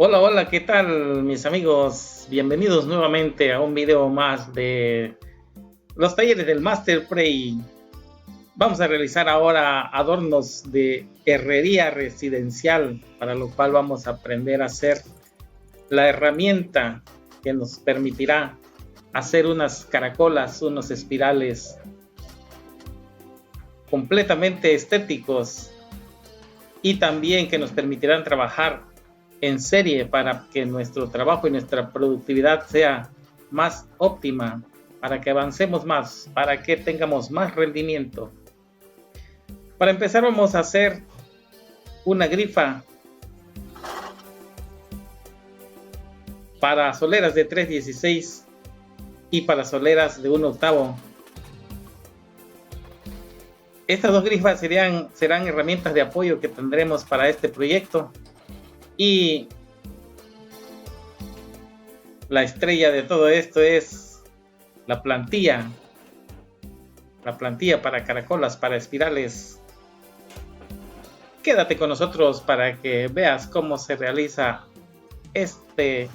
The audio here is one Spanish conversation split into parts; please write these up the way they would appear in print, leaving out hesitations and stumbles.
Hola, hola, ¿qué tal mis amigos? Bienvenidos nuevamente a un video más de los talleres del Master Prey. Vamos a realizar ahora adornos de herrería residencial, para lo cual vamos a aprender a hacer la herramienta que nos permitirá hacer unas caracolas, unos espirales completamente estéticos y también que nos permitirán trabajar en serie para que nuestro trabajo y nuestra productividad sea más óptima, para que avancemos más, para que tengamos más rendimiento. Para empezar vamos a hacer una grifa para soleras de 3/16 y para soleras de 1/8. Estas dos grifas serán herramientas de apoyo que tendremos para este proyecto. Y la estrella de todo esto es la plantilla para caracolas, para espirales. Quédate con nosotros para que veas cómo se realiza este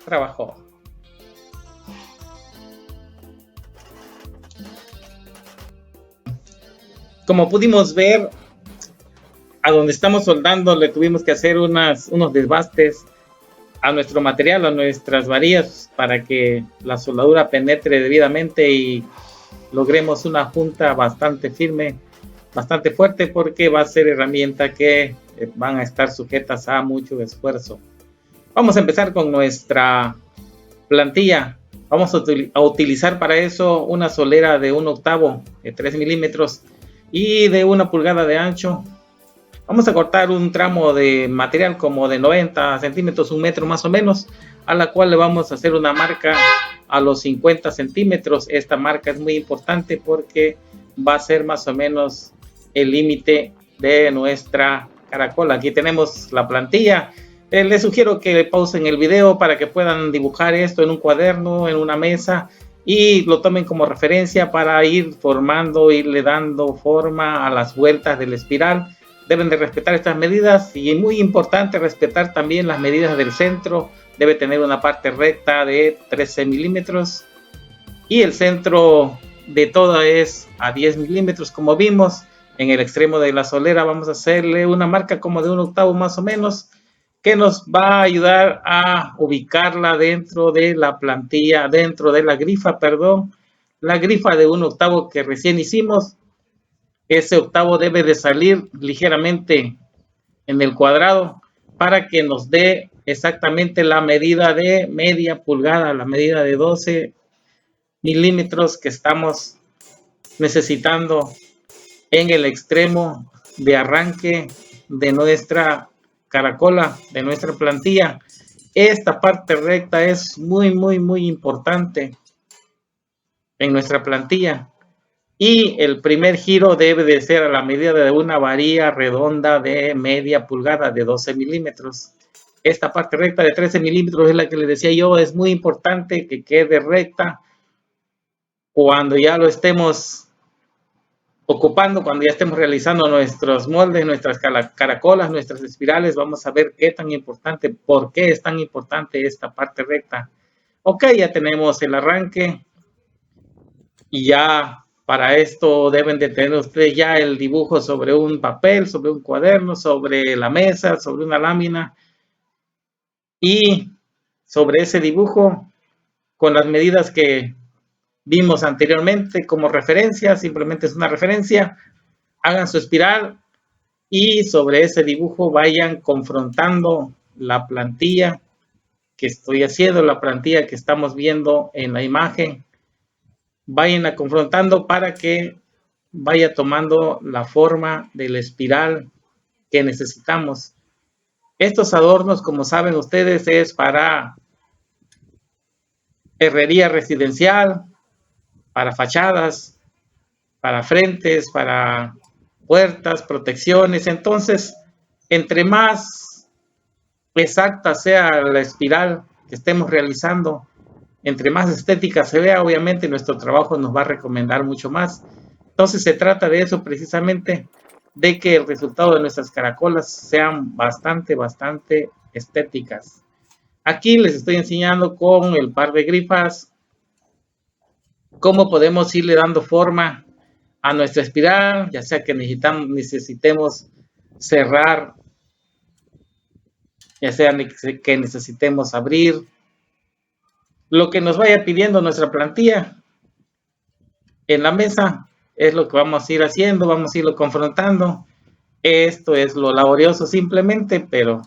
trabajo. Como pudimos ver, a donde estamos soldando le tuvimos que hacer unos desbastes a nuestro material, a nuestras varillas, para que la soldadura penetre debidamente y logremos una junta bastante firme, bastante fuerte, porque va a ser herramienta que van a estar sujetas a mucho esfuerzo. Vamos a empezar con nuestra plantilla. Vamos a utilizar para eso una solera de 1/8 de 3 milímetros y de 1 pulgada de ancho. Vamos a cortar un tramo de material como de 90 centímetros, 1 metro más o menos, a la cual le vamos a hacer una marca a los 50 centímetros. Esta marca es muy importante porque va a ser más o menos el límite de nuestra caracola. Aquí tenemos la plantilla. Les sugiero que pausen el video para que puedan dibujar esto en un cuaderno, en una mesa, y lo tomen como referencia para ir formando, irle dando forma a las vueltas del espiral. Deben de respetar estas medidas y es muy importante respetar también las medidas del centro. Debe tener una parte recta de 13 milímetros y el centro de todo es a 10 milímetros. Como vimos en el extremo de la solera, vamos a hacerle una marca como de 1/8 más o menos, que nos va a ayudar a ubicarla dentro de la plantilla, dentro de la grifa, la grifa de 1/8 que recién hicimos. Ese octavo debe de salir ligeramente en el cuadrado para que nos dé exactamente la medida de media pulgada, la medida de 12 milímetros que estamos necesitando en el extremo de arranque de nuestra caracola, de nuestra plantilla. Esta parte recta es muy importante en nuestra plantilla. Y el primer giro debe de ser a la medida de una varilla redonda de media pulgada de 12 milímetros. Esta parte recta de 13 milímetros es la que les decía yo, es muy importante que quede recta. Cuando ya lo estemos ocupando, cuando ya estemos realizando nuestros moldes, nuestras caracolas, nuestras espirales, vamos a ver qué tan importante, por qué es tan importante esta parte recta. Ok, ya tenemos el arranque y ya para esto deben de tener ustedes ya el dibujo sobre un papel, sobre un cuaderno, sobre la mesa, sobre una lámina, y sobre ese dibujo con las medidas que vimos anteriormente como referencia, simplemente es una referencia, hagan su espiral y sobre ese dibujo vayan confrontando la plantilla que estoy haciendo, la plantilla que estamos viendo en la imagen. Vayan a confrontando para que vaya tomando la forma del espiral que necesitamos. Estos adornos, como saben ustedes, es para herrería residencial, para fachadas, para frentes, para puertas, protecciones. Entonces, entre más exacta sea la espiral que estemos realizando, entre más estética se vea, obviamente nuestro trabajo nos va a recomendar mucho más. Entonces se trata de eso precisamente, de que el resultado de nuestras caracolas sean bastante estéticas. Aquí les estoy enseñando con el par de grifas cómo podemos irle dando forma a nuestra espiral, ya sea que necesitemos cerrar, ya sea que necesitemos abrir, lo que nos vaya pidiendo nuestra plantilla en la mesa es lo que vamos a ir haciendo, vamos a irlo confrontando. Esto es lo laborioso simplemente, pero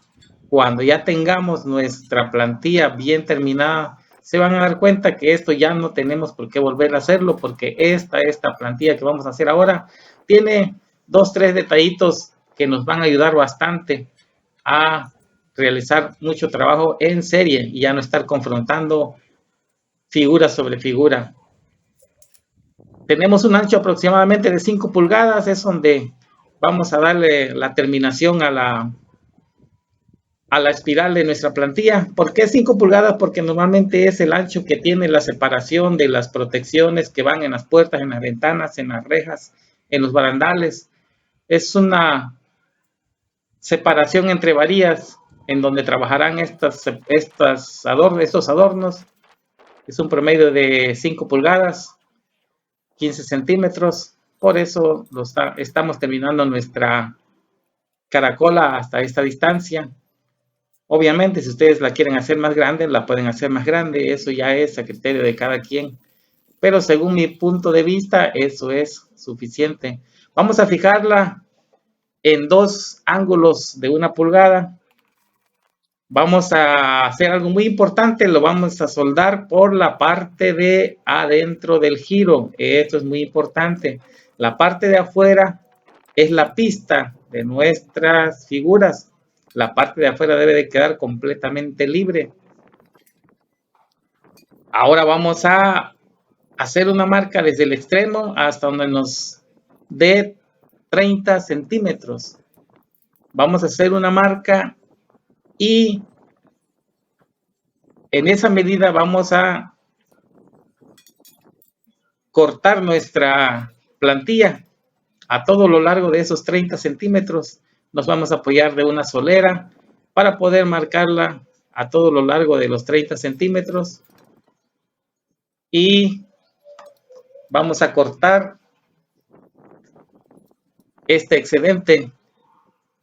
cuando ya tengamos nuestra plantilla bien terminada, se van a dar cuenta que esto ya no tenemos por qué volver a hacerlo, porque esta plantilla que vamos a hacer ahora tiene 2-3 detallitos que nos van a ayudar bastante a realizar mucho trabajo en serie y ya no estar confrontando figura sobre figura. Tenemos un ancho aproximadamente de 5 pulgadas, es donde vamos a darle la terminación a la espiral de nuestra plantilla. ¿Por qué 5 pulgadas? Porque normalmente es el ancho que tiene la separación de las protecciones que van en las puertas, en las ventanas, en las rejas, en los barandales. Es una separación entre varillas en donde trabajarán estos adornos. Es un promedio de 5 pulgadas, 15 centímetros. Por eso estamos terminando nuestra caracola hasta esta distancia. Obviamente, si ustedes la quieren hacer más grande, la pueden hacer más grande. Eso ya es a criterio de cada quien. Pero según mi punto de vista, eso es suficiente. Vamos a fijarla en 2 ángulos de 1 pulgada. Vamos a hacer algo muy importante. Lo vamos a soldar por la parte de adentro del giro. Esto es muy importante. La parte de afuera es la pista de nuestras figuras. La parte de afuera debe de quedar completamente libre. Ahora vamos a hacer una marca desde el extremo hasta donde nos dé 30 centímetros. Vamos a hacer una marca y en esa medida vamos a cortar nuestra plantilla a todo lo largo de esos 30 centímetros. Nos vamos a apoyar de una solera para poder marcarla a todo lo largo de los 30 centímetros y vamos a cortar este excedente.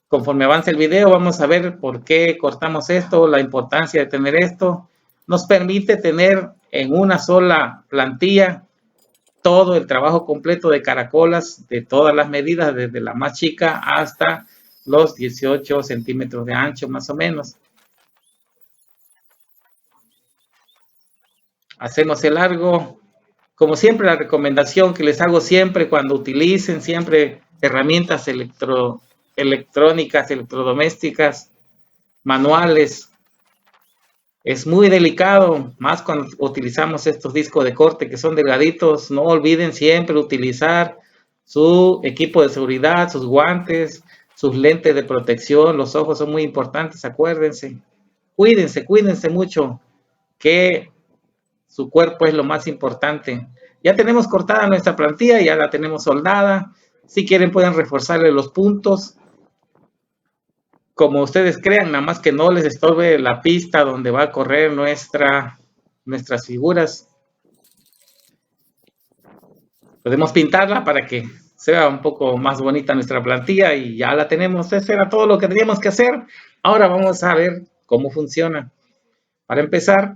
Conforme avance el video vamos a ver por qué cortamos esto, la importancia de tener esto. Nos permite tener en una sola plantilla todo el trabajo completo de caracolas de todas las medidas, desde la más chica hasta los 18 centímetros de ancho más o menos. Hacemos el largo. Como siempre, la recomendación que les hago siempre cuando utilicen siempre herramientas electrónicas, electrodomésticas, manuales, es muy delicado, más cuando utilizamos estos discos de corte que son delgaditos. No olviden siempre utilizar su equipo de seguridad, sus guantes, sus lentes de protección. Los ojos son muy importantes, acuérdense. Cuídense mucho, que su cuerpo es lo más importante. Ya tenemos cortada nuestra plantilla, ya la tenemos soldada. Si quieren pueden reforzarle los puntos como ustedes crean, nada más que no les estorbe la pista donde va a correr nuestras figuras. Podemos pintarla para que sea un poco más bonita nuestra plantilla y ya la tenemos. Eso era todo lo que teníamos que hacer. Ahora vamos a ver cómo funciona. Para empezar,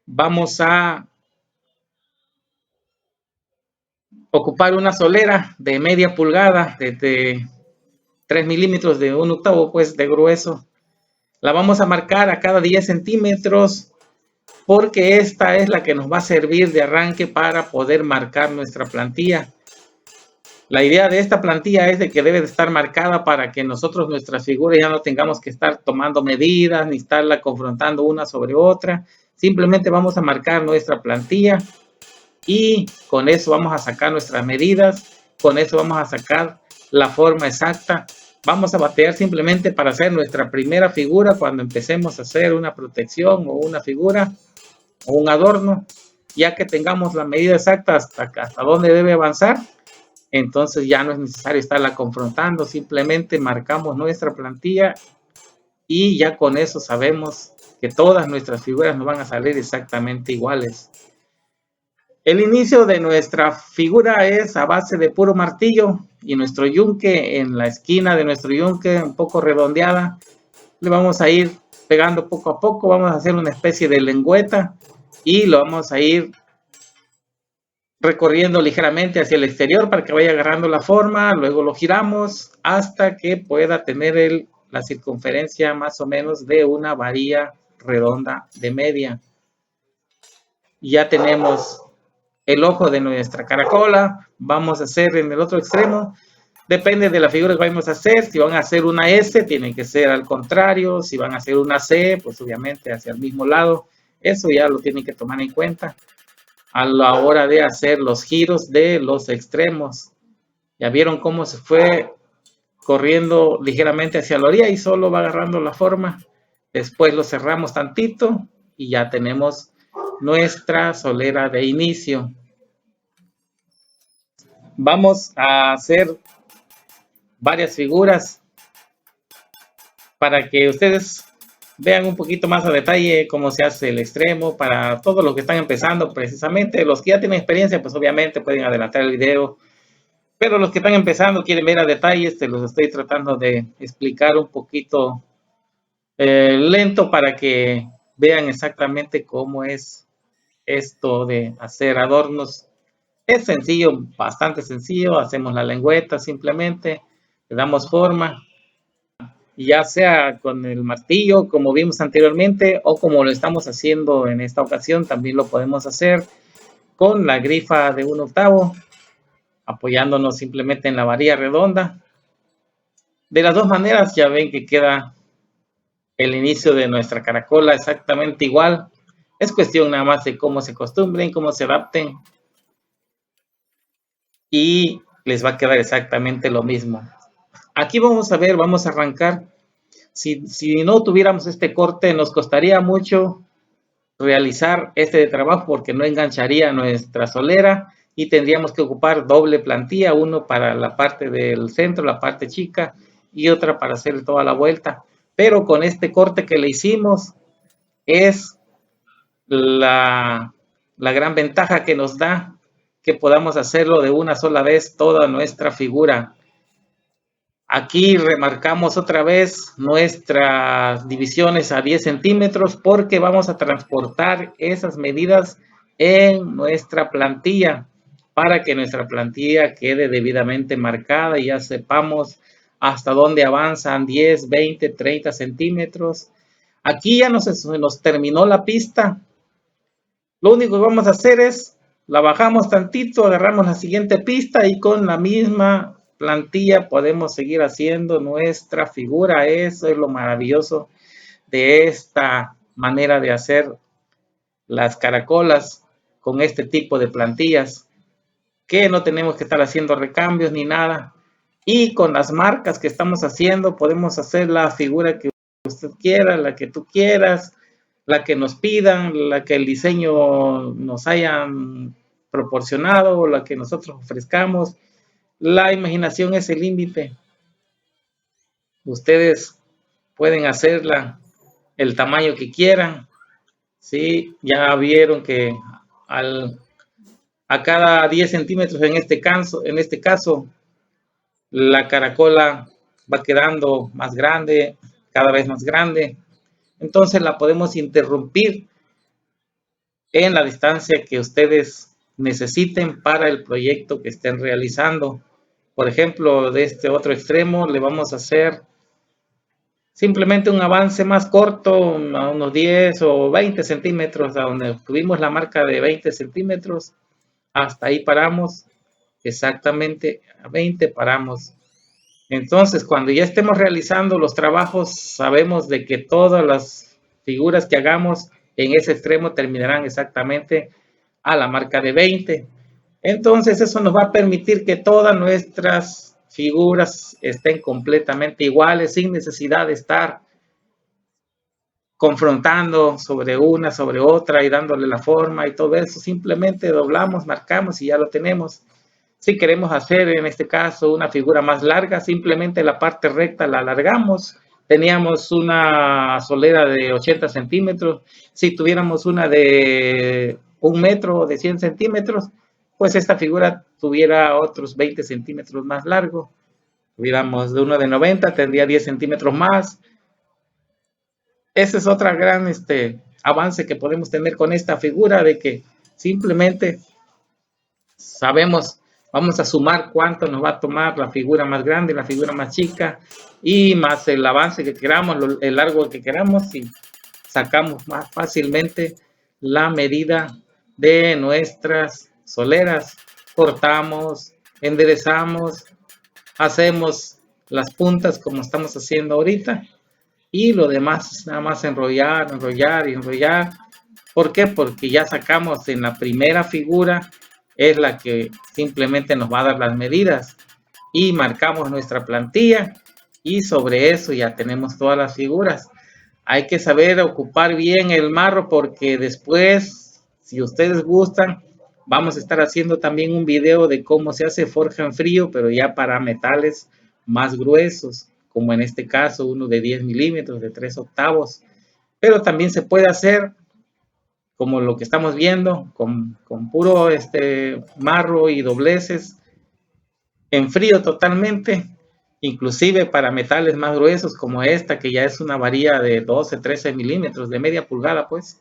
vamos a ocupar una solera de media pulgada, de 3 milímetros de 1/8 pues de grueso. La vamos a marcar a cada 10 centímetros porque esta es la que nos va a servir de arranque para poder marcar nuestra plantilla. La idea de esta plantilla es de que debe de estar marcada para que nosotros nuestras figuras ya no tengamos que estar tomando medidas ni estarla confrontando una sobre otra. Simplemente vamos a marcar nuestra plantilla y con eso vamos a sacar nuestras medidas, con eso vamos a sacar la forma exacta. Vamos a batear simplemente para hacer nuestra primera figura cuando empecemos a hacer una protección o una figura o un adorno. Ya que tengamos la medida exacta hasta dónde debe avanzar, entonces ya no es necesario estarla confrontando, simplemente marcamos nuestra plantilla y ya con eso sabemos que todas nuestras figuras nos van a salir exactamente iguales. El inicio de nuestra figura es a base de puro martillo y nuestro yunque, en la esquina de nuestro yunque un poco redondeada, le vamos a ir pegando poco a poco, vamos a hacer una especie de lengüeta y lo vamos a ir recorriendo ligeramente hacia el exterior para que vaya agarrando la forma, luego lo giramos hasta que pueda tener la circunferencia más o menos de una varilla redonda de media. Ya tenemos el ojo de nuestra caracola, vamos a hacer en el otro extremo, depende de la figura que vamos a hacer, si van a hacer una S, tienen que ser al contrario, si van a hacer una C, pues obviamente hacia el mismo lado, eso ya lo tienen que tomar en cuenta a la hora de hacer los giros de los extremos. Ya vieron cómo se fue corriendo ligeramente hacia la orilla y solo va agarrando la forma, después lo cerramos tantito y ya tenemos nuestra solera de inicio. Vamos a hacer varias figuras para que ustedes vean un poquito más a detalle cómo se hace el extremo para todos los que están empezando. Precisamente los que ya tienen experiencia, pues obviamente pueden adelantar el video, pero los que están empezando quieren ver a detalle, los estoy tratando de explicar un poquito lento para que vean exactamente cómo es esto de hacer adornos. Es sencillo, bastante sencillo, hacemos la lengüeta simplemente, le damos forma, ya sea con el martillo como vimos anteriormente o como lo estamos haciendo en esta ocasión, también lo podemos hacer con la grifa de 1/8, apoyándonos simplemente en la varilla redonda. De las dos maneras ya ven que queda el inicio de nuestra caracola exactamente igual. Es cuestión nada más de cómo se acostumbren, cómo se adapten y les va a quedar exactamente lo mismo. Aquí vamos a ver, vamos a arrancar. Si no tuviéramos este corte, nos costaría mucho realizar este trabajo porque no engancharía nuestra solera y tendríamos que ocupar doble plantilla, uno para la parte del centro, la parte chica, y otra para hacer toda la vuelta. Pero con este corte que le hicimos es la gran ventaja que nos da que podamos hacerlo de una sola vez toda nuestra figura. Aquí remarcamos otra vez nuestras divisiones a 10 centímetros porque vamos a transportar esas medidas en nuestra plantilla para que nuestra plantilla quede debidamente marcada y ya sepamos hasta dónde avanzan 10, 20, 30 centímetros. Aquí ya nos terminó la pista. Lo único que vamos a hacer es la bajamos tantito, agarramos la siguiente pista y con la misma plantilla podemos seguir haciendo nuestra figura. Eso es lo maravilloso de esta manera de hacer las caracolas con este tipo de plantillas, que no tenemos que estar haciendo recambios ni nada. Y con las marcas que estamos haciendo podemos hacer la figura que usted quiera, la que tú quieras, la que nos pidan, la que el diseño nos hayan proporcionado, la que nosotros ofrezcamos. La imaginación es el límite. Ustedes pueden hacerla el tamaño que quieran. ¿Sí? Ya vieron que a cada 10 centímetros en este caso, la caracola va quedando más grande, cada vez más grande. Entonces la podemos interrumpir en la distancia que ustedes necesiten para el proyecto que estén realizando. Por ejemplo, de este otro extremo le vamos a hacer simplemente un avance más corto, a unos 10 o 20 centímetros, a donde tuvimos la marca de 20 centímetros, hasta ahí paramos, exactamente a 20 paramos. Entonces, cuando ya estemos realizando los trabajos, sabemos de que todas las figuras que hagamos en ese extremo terminarán exactamente a la marca de 20. Entonces, eso nos va a permitir que todas nuestras figuras estén completamente iguales, sin necesidad de estar confrontando sobre una, sobre otra y dándole la forma y todo eso. Simplemente doblamos, marcamos y ya lo tenemos. Si queremos hacer en este caso una figura más larga, simplemente la parte recta la alargamos teníamos una solera de 80 centímetros. Si tuviéramos una de 1 metro, de 100 centímetros, pues esta figura tuviera otros 20 centímetros más largo. Tuviéramos de uno de 90, tendría 10 centímetros más. Ese es otra gran avance que podemos tener con esta figura, de que simplemente sabemos, vamos a sumar cuánto nos va a tomar la figura más grande, la figura más chica, y más el avance que queramos, el largo que queramos, y sacamos más fácilmente la medida de nuestras soleras. Cortamos, enderezamos, hacemos las puntas como estamos haciendo ahorita, y lo demás es nada más enrollar, enrollar y enrollar. ¿Por qué? Porque ya sacamos en la primera figura, es la que simplemente nos va a dar las medidas, y marcamos nuestra plantilla, y sobre eso ya tenemos todas las figuras. Hay que saber ocupar bien el marro, porque después, si ustedes gustan, vamos a estar haciendo también un video de cómo se hace forja en frío, pero ya para metales más gruesos, como en este caso uno de 10 milímetros, de 3/8. Pero también se puede hacer como lo que estamos viendo, con puro marro y dobleces, en frío totalmente, inclusive para metales más gruesos como esta, que ya es una varilla de 12, 13 milímetros, de media pulgada, pues,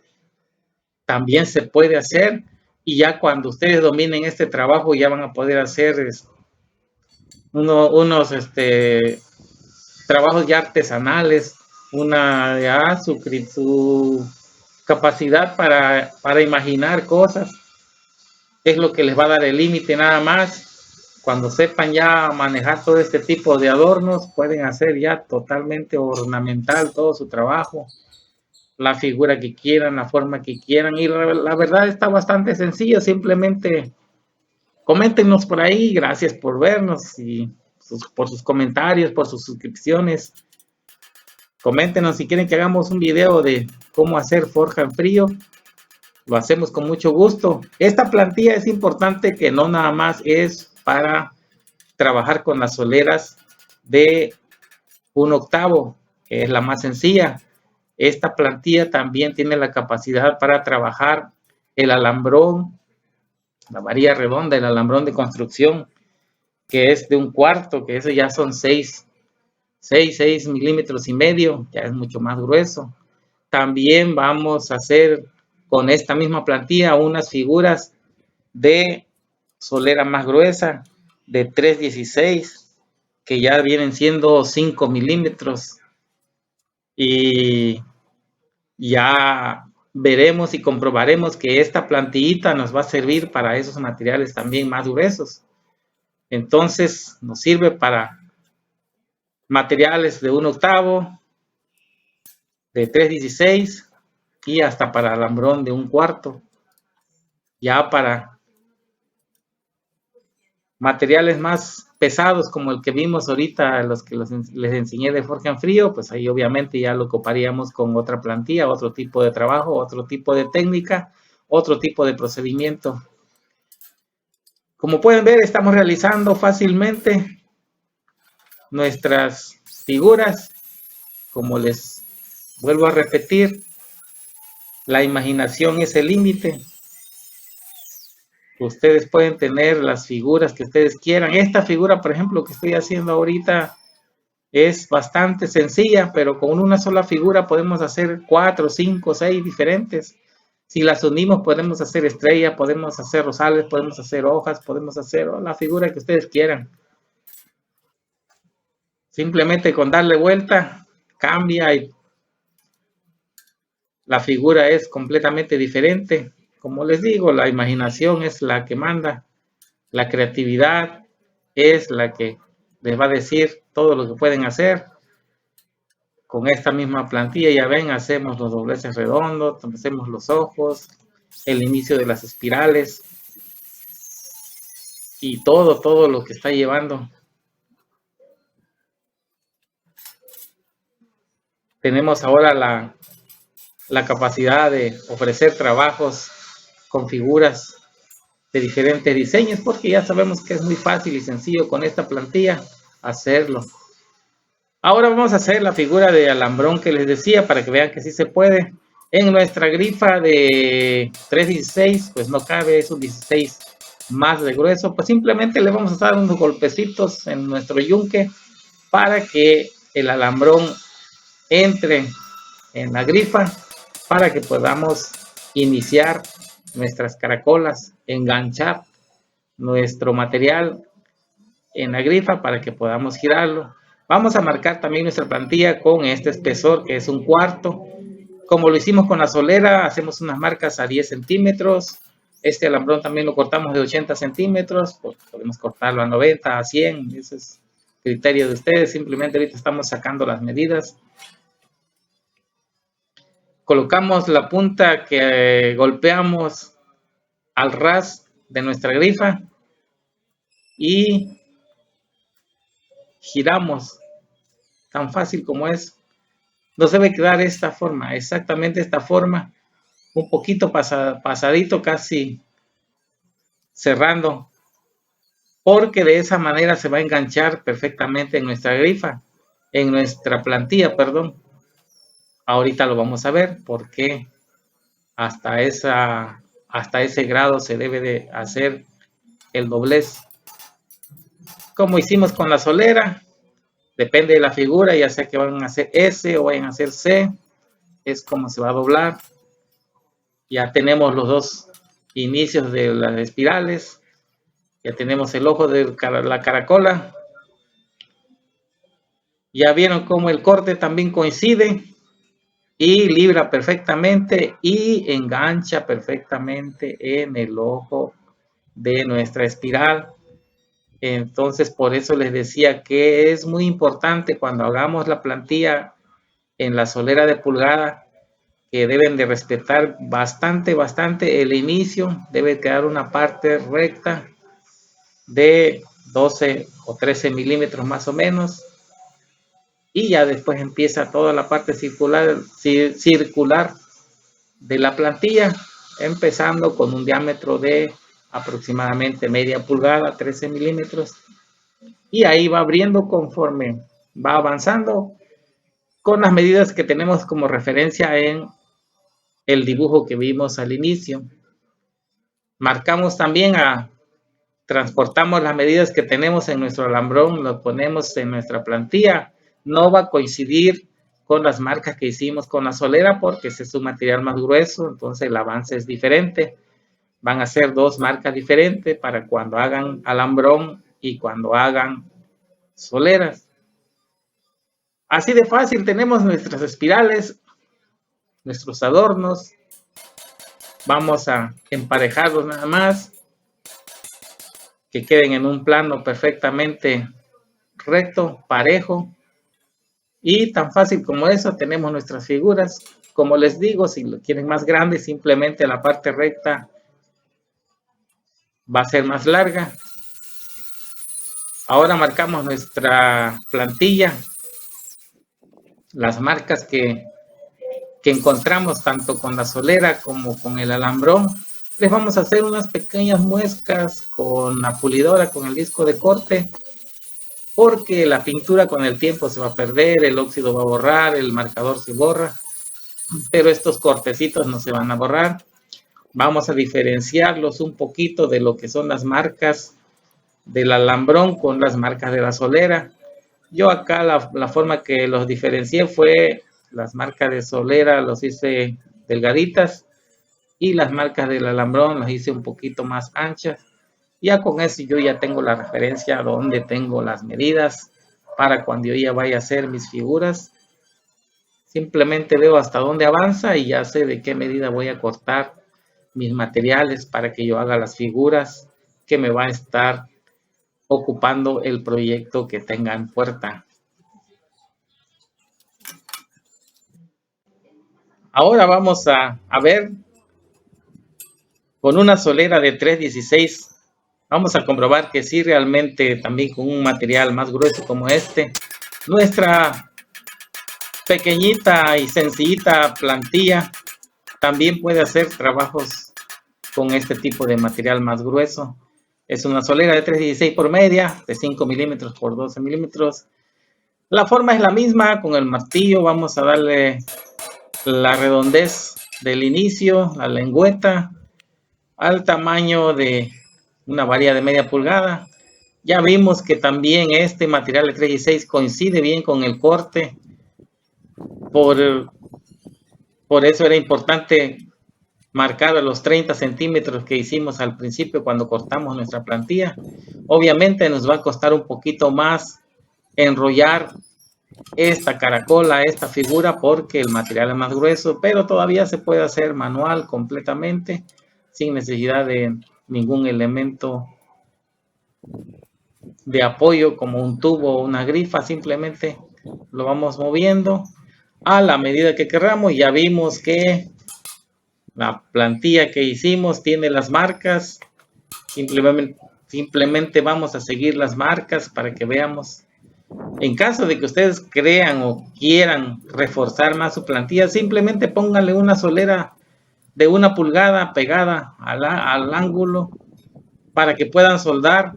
también se puede hacer. Y ya cuando ustedes dominen este trabajo, ya van a poder hacer unos trabajos ya artesanales, su capacidad para imaginar cosas es lo que les va a dar el límite nada más. Cuando sepan ya manejar todo este tipo de adornos, pueden hacer ya totalmente ornamental todo su trabajo, la figura que quieran, la forma que quieran, y la verdad está bastante sencillo. Simplemente coméntenos por ahí, gracias por vernos y por sus comentarios, por sus suscripciones. Coméntenos si quieren que hagamos un video de cómo hacer forja en frío. Lo hacemos con mucho gusto. Esta plantilla es importante, que no nada más es para trabajar con las soleras de 1/8, que es la más sencilla. Esta plantilla también tiene la capacidad para trabajar el alambrón, la varilla redonda, el alambrón de construcción, que es de 1/4, que eso ya son 6 milímetros y medio, ya es mucho más grueso. También vamos a hacer con esta misma plantilla unas figuras de solera más gruesa, de 3/16, que ya vienen siendo 5 milímetros, y ya veremos y comprobaremos que esta plantillita nos va a servir para esos materiales también más gruesos. Entonces nos sirve para materiales de 1/8, de 3/16 y hasta para alambrón de 1/4. Ya para materiales más pesados como el que vimos ahorita, los que les enseñé de forja en frío, pues ahí obviamente ya lo ocuparíamos con otra plantilla, otro tipo de trabajo, otro tipo de técnica, otro tipo de procedimiento. Como pueden ver, estamos realizando fácilmente nuestras figuras. Como les vuelvo a repetir, la imaginación es el límite. Ustedes pueden tener las figuras que ustedes quieran. Esta figura, por ejemplo, que estoy haciendo ahorita, es bastante sencilla, pero con una sola figura podemos hacer 4, 5, 6 diferentes. Si las unimos, podemos hacer estrella, podemos hacer rosales, podemos hacer hojas, podemos hacer la figura que ustedes quieran. Simplemente con darle vuelta, cambia y la figura es completamente diferente. Como les digo, la imaginación es la que manda, la creatividad es la que les va a decir todo lo que pueden hacer. Con esta misma plantilla, ya ven, hacemos los dobleces redondos, hacemos los ojos, el inicio de las espirales y todo lo que está llevando. Tenemos ahora la capacidad de ofrecer trabajos con figuras de diferentes diseños, porque ya sabemos que es muy fácil y sencillo con esta plantilla hacerlo. Ahora vamos a hacer la figura de alambrón que les decía para que vean que sí se puede. En nuestra grifa de 316 pues no cabe, es un 16 más de grueso, pues simplemente le vamos a dar unos golpecitos en nuestro yunque para que el alambrón entre en la grifa, para que podamos iniciar nuestras caracolas, enganchar nuestro material en la grifa para que podamos girarlo. Vamos a marcar también nuestra plantilla con este espesor que es 1/4. Como lo hicimos con la solera, hacemos unas marcas a 10 centímetros. Este alambrón también lo cortamos de 80 centímetros, podemos cortarlo a 90, a 100, ese es criterio de ustedes. Simplemente ahorita estamos sacando las medidas. Colocamos la punta que golpeamos al ras de nuestra grifa y giramos, tan fácil como es. Nos debe quedar esta forma, exactamente esta forma, un poquito pasadito, casi cerrando, porque de esa manera se va a enganchar perfectamente en nuestra grifa, en nuestra plantilla, perdón. Ahorita lo vamos a ver porque hasta ese grado se debe de hacer el doblez. Como hicimos con la solera, depende de la figura, ya sea que van a hacer S o vayan a hacer C, es como se va a doblar. Ya tenemos los dos inicios de las espirales, ya tenemos el ojo de la caracola. Ya vieron cómo el corte también coincide y libra perfectamente y engancha perfectamente en el ojo de nuestra espiral. Entonces, por eso les decía que es muy importante cuando hagamos la plantilla en la solera de pulgada, que deben de respetar bastante el inicio. Debe quedar una parte recta de 12 o 13 milímetros más o menos, y ya después empieza toda la parte circular de la plantilla, empezando con un diámetro de aproximadamente media pulgada, 13 milímetros, y ahí va abriendo conforme va avanzando con las medidas que tenemos como referencia en el dibujo que vimos al inicio. Marcamos también transportamos las medidas que tenemos en nuestro alambrón, lo ponemos en nuestra plantilla. No va a coincidir con las marcas que hicimos con la solera porque ese es un material más grueso, entonces el avance es diferente. Van a ser dos marcas diferentes para cuando hagan alambrón y cuando hagan soleras. Así de fácil, tenemos nuestras espirales, nuestros adornos. Vamos a emparejarlos nada más, que queden en un plano perfectamente recto, parejo. Y tan fácil como eso, tenemos nuestras figuras. Como les digo, si lo quieren más grande, simplemente la parte recta va a ser más larga. Ahora marcamos nuestra plantilla, las marcas que encontramos tanto con la solera como con el alambrón. Les vamos a hacer unas pequeñas muescas con la pulidora, con el disco de corte, porque la pintura con el tiempo se va a perder, el óxido va a borrar, el marcador se borra, pero estos cortecitos no se van a borrar. Vamos a diferenciarlos un poquito de lo que son las marcas del alambrón con las marcas de la solera. Yo acá la forma que los diferencié fue las marcas de solera, los hice delgaditas, y las marcas del alambrón las hice un poquito más anchas. Ya con eso yo ya tengo la referencia donde tengo las medidas para cuando yo ya vaya a hacer mis figuras. Simplemente veo hasta dónde avanza y ya sé de qué medida voy a cortar mis materiales para que yo haga las figuras que me va a estar ocupando el proyecto que tenga en puerta. Ahora vamos a ver con una solera de 316. Vamos a comprobar que sí, realmente también con un material más grueso como este, nuestra pequeñita y sencillita plantilla también puede hacer trabajos con este tipo de material más grueso. Es una solera de 316 por media, de 5 milímetros por 12 milímetros. La forma es la misma, con el martillo vamos a darle la redondez del inicio, la lengüeta, al tamaño de una varilla de media pulgada. Ya vimos que también este material de 3/6 coincide bien con el corte. Por eso era importante marcar los 30 centímetros que hicimos al principio cuando cortamos nuestra plantilla. Obviamente nos va a costar un poquito más enrollar esta caracola, esta figura, porque el material es más grueso, pero todavía se puede hacer manual completamente sin necesidad de ningún elemento de apoyo como un tubo o una grifa. Simplemente lo vamos moviendo a la medida que queramos. Ya vimos que la plantilla que hicimos tiene las marcas. Simplemente vamos a seguir las marcas para que veamos. En caso de que ustedes crean o quieran reforzar más su plantilla, simplemente pónganle una solera de 1 pulgada pegada al ángulo para que puedan soldar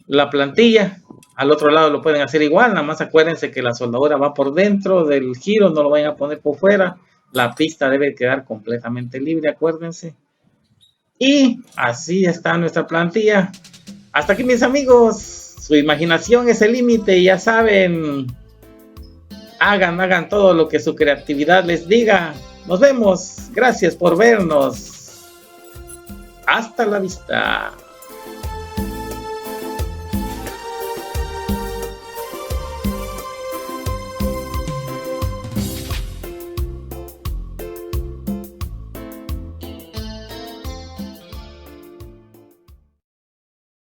la plantilla. Al otro lado lo pueden hacer igual, nada más acuérdense que la soldadura va por dentro del giro, no lo vayan a poner por fuera. La pista debe quedar completamente libre, acuérdense. Y así está nuestra plantilla. Hasta aquí, mis amigos. Su imaginación es el límite, ya saben. Hagan todo lo que su creatividad les diga. Nos vemos. Gracias por vernos. Hasta la vista.